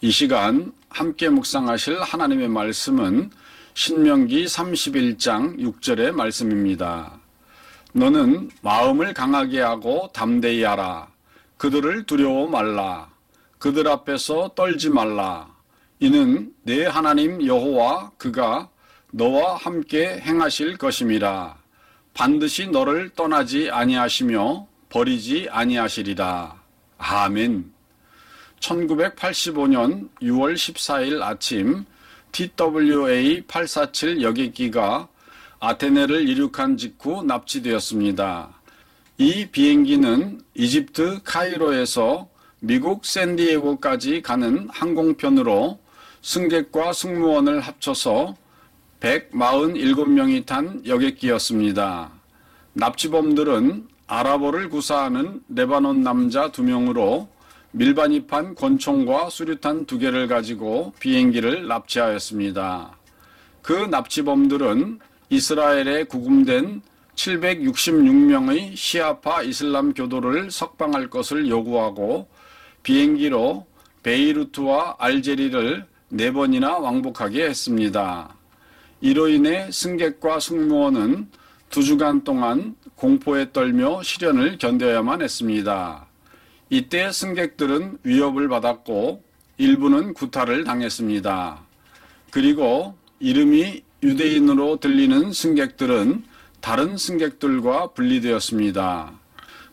이 시간 함께 묵상하실 하나님의 말씀은 신명기 31장 6절의 말씀입니다. 너는 마음을 강하게 하고 담대히 하라. 그들을 두려워 말라. 그들 앞에서 떨지 말라. 이는 내 하나님 여호와 그가 너와 함께 행하실 것임이라. 반드시 너를 떠나지 아니하시며 버리지 아니하시리라. 아멘. 1985년 6월 14일 아침 TWA 847 여객기가 아테네를 이륙한 직후 납치되었습니다. 이 비행기는 이집트 카이로에서 미국 샌디에고까지 가는 항공편으로 승객과 승무원을 합쳐서 147명이 탄 여객기였습니다. 납치범들은 아랍어를 구사하는 레바논 남자 2명으로 밀반입한 권총과 수류탄 2개를 가지고 비행기를 납치하였습니다. 그 납치범들은 이스라엘에 구금된 766명의 시아파 이슬람 교도를 석방할 것을 요구하고 비행기로 베이루트와 알제리를 4번이나 왕복하게 했습니다. 이로 인해 승객과 승무원은 2주간 동안 공포에 떨며 시련을 견뎌야만 했습니다. 이때 승객들은 위협을 받았고 일부는 구타를 당했습니다. 그리고 이름이 유대인으로 들리는 승객들은 다른 승객들과 분리되었습니다.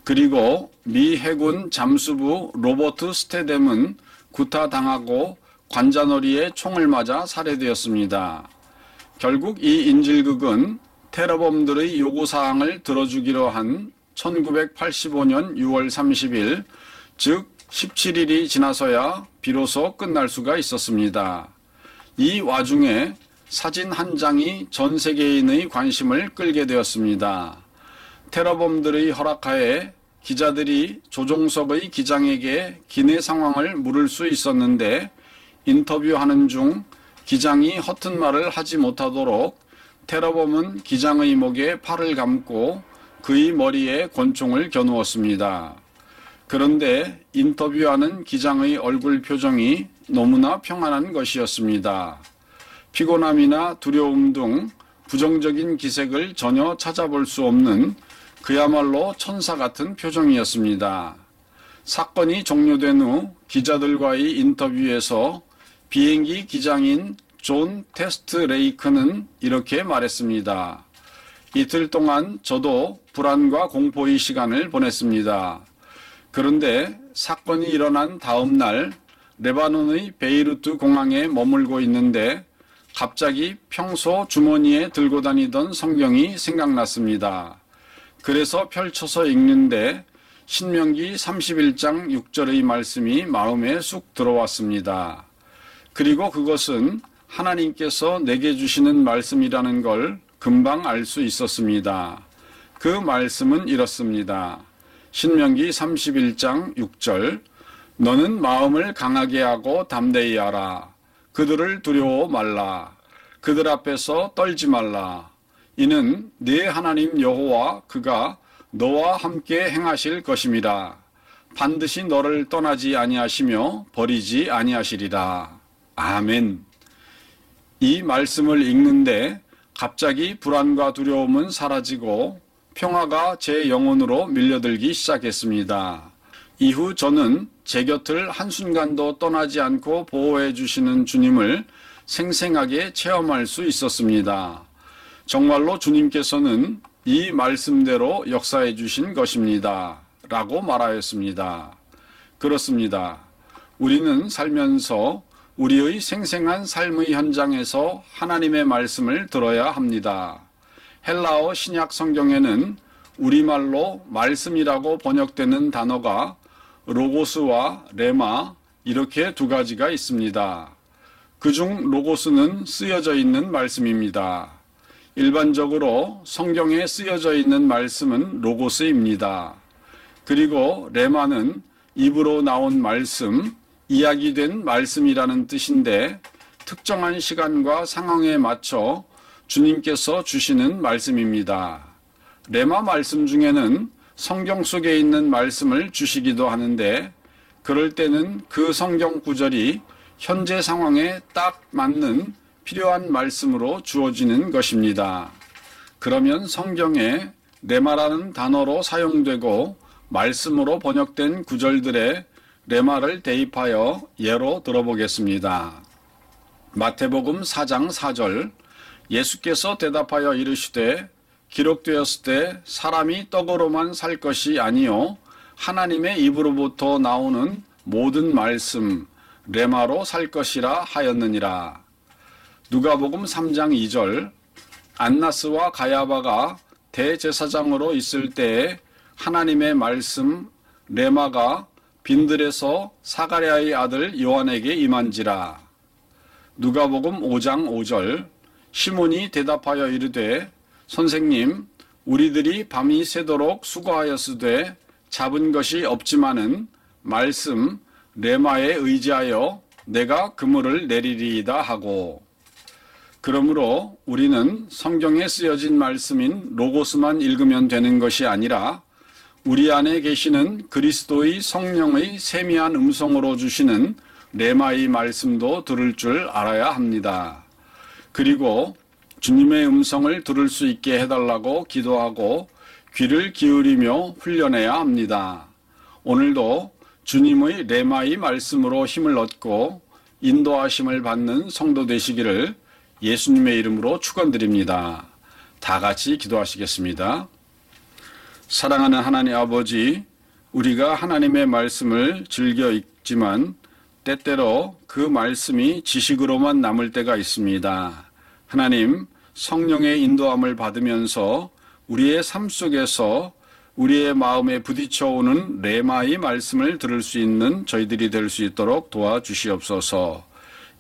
그리고 미 해군 잠수부 로버트 스테뎀은 구타당하고 관자놀이에 총을 맞아 살해되었습니다. 결국 이 인질극은 테러범들의 요구사항을 들어주기로 한 1985년 6월 30일, 즉 17일이 지나서야 비로소 끝날 수가 있었습니다. 이 와중에 사진 한 장이 전 세계인의 관심을 끌게 되었습니다. 테러범들의 허락하에 기자들이 조종석의 기장에게 기내 상황을 물을 수 있었는데 인터뷰하는 중 기장이 허튼 말을 하지 못하도록 테러범은 기장의 목에 팔을 감고 그의 머리에 권총을 겨누었습니다. 그런데 인터뷰하는 기장의 얼굴 표정이 너무나 평안한 것이었습니다. 피곤함이나 두려움 등 부정적인 기색을 전혀 찾아볼 수 없는 그야말로 천사 같은 표정이었습니다. 사건이 종료된 후 기자들과의 인터뷰에서 비행기 기장인 존 테스트 레이크는 이렇게 말했습니다. 이틀 동안 저도 불안과 공포의 시간을 보냈습니다. 그런데 사건이 일어난 다음 날 레바논의 베이루트 공항에 머물고 있는데 갑자기 평소 주머니에 들고 다니던 성경이 생각났습니다. 그래서 펼쳐서 읽는데 신명기 31장 6절의 말씀이 마음에 쑥 들어왔습니다. 그리고 그것은 하나님께서 내게 주시는 말씀이라는 걸 금방 알 수 있었습니다. 그 말씀은 이렇습니다. 신명기 31장 6절 너는 마음을 강하게 하고 담대히 하라. 그들을 두려워 말라. 그들 앞에서 떨지 말라. 이는 네 하나님 여호와 그가 너와 함께 행하실 것임이라. 반드시 너를 떠나지 아니하시며 버리지 아니하시리라. 아멘. 이 말씀을 읽는데 갑자기 불안과 두려움은 사라지고 평화가 제 영혼으로 밀려들기 시작했습니다. 이후 저는 제 곁을 한순간도 떠나지 않고 보호해 주시는 주님을 생생하게 체험할 수 있었습니다. 정말로 주님께서는 이 말씀대로 역사해 주신 것입니다. 라고 말하였습니다. 그렇습니다. 우리는 살면서 우리의 생생한 삶의 현장에서 하나님의 말씀을 들어야 합니다. 헬라어 신약 성경에는 우리말로 말씀이라고 번역되는 단어가 로고스와 레마 이렇게 2가지가 있습니다. 그중 로고스는 쓰여져 있는 말씀입니다. 일반적으로 성경에 쓰여져 있는 말씀은 로고스입니다. 그리고 레마는 입으로 나온 말씀, 이야기된 말씀이라는 뜻인데 특정한 시간과 상황에 맞춰 주님께서 주시는 말씀입니다. 레마 말씀 중에는 성경 속에 있는 말씀을 주시기도 하는데 그럴 때는 그 성경 구절이 현재 상황에 딱 맞는 필요한 말씀으로 주어지는 것입니다. 그러면 성경에 레마라는 단어로 사용되고 말씀으로 번역된 구절들의 레마를 대입하여 예로 들어보겠습니다. 마태복음 4장 4절 예수께서 대답하여 이르시되 기록되었을 때 사람이 떡으로만 살 것이 아니요 하나님의 입으로부터 나오는 모든 말씀 레마로 살 것이라 하였느니라. 누가복음 3장 2절 안나스와 가야바가 대제사장으로 있을 때에 하나님의 말씀 레마가 빈들에서 사가랴의 아들 요한에게 임한지라. 누가복음 5장 5절 시몬이 대답하여 이르되 선생님 우리들이 밤이 새도록 수고하였으되 잡은 것이 없지만은 말씀 레마에 의지하여 내가 그물을 내리리이다 하고. 그러므로 우리는 성경에 쓰여진 말씀인 로고스만 읽으면 되는 것이 아니라 우리 안에 계시는 그리스도의 성령의 세미한 음성으로 주시는 레마의 말씀도 들을 줄 알아야 합니다. 그리고 주님의 음성을 들을 수 있게 해달라고 기도하고 귀를 기울이며 훈련해야 합니다. 오늘도 주님의 레마의 말씀으로 힘을 얻고 인도하심을 받는 성도 되시기를 예수님의 이름으로 축원드립니다. 다 같이 기도하시겠습니다. 사랑하는 하나님 아버지, 우리가 하나님의 말씀을 즐겨 읽지만 때때로 그 말씀이 지식으로만 남을 때가 있습니다. 하나님, 성령의 인도함을 받으면서 우리의 삶 속에서 우리의 마음에 부딪혀오는 레마의 말씀을 들을 수 있는 저희들이 될 수 있도록 도와주시옵소서.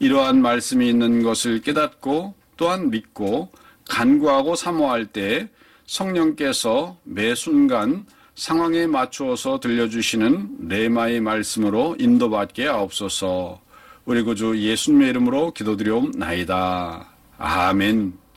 이러한 말씀이 있는 것을 깨닫고 또한 믿고 간구하고 사모할 때 성령께서 매 순간 상황에 맞추어서 들려주시는 레마의 말씀으로 인도받게 하옵소서. 우리 구주 예수님의 이름으로 기도드리옵나이다. 아멘.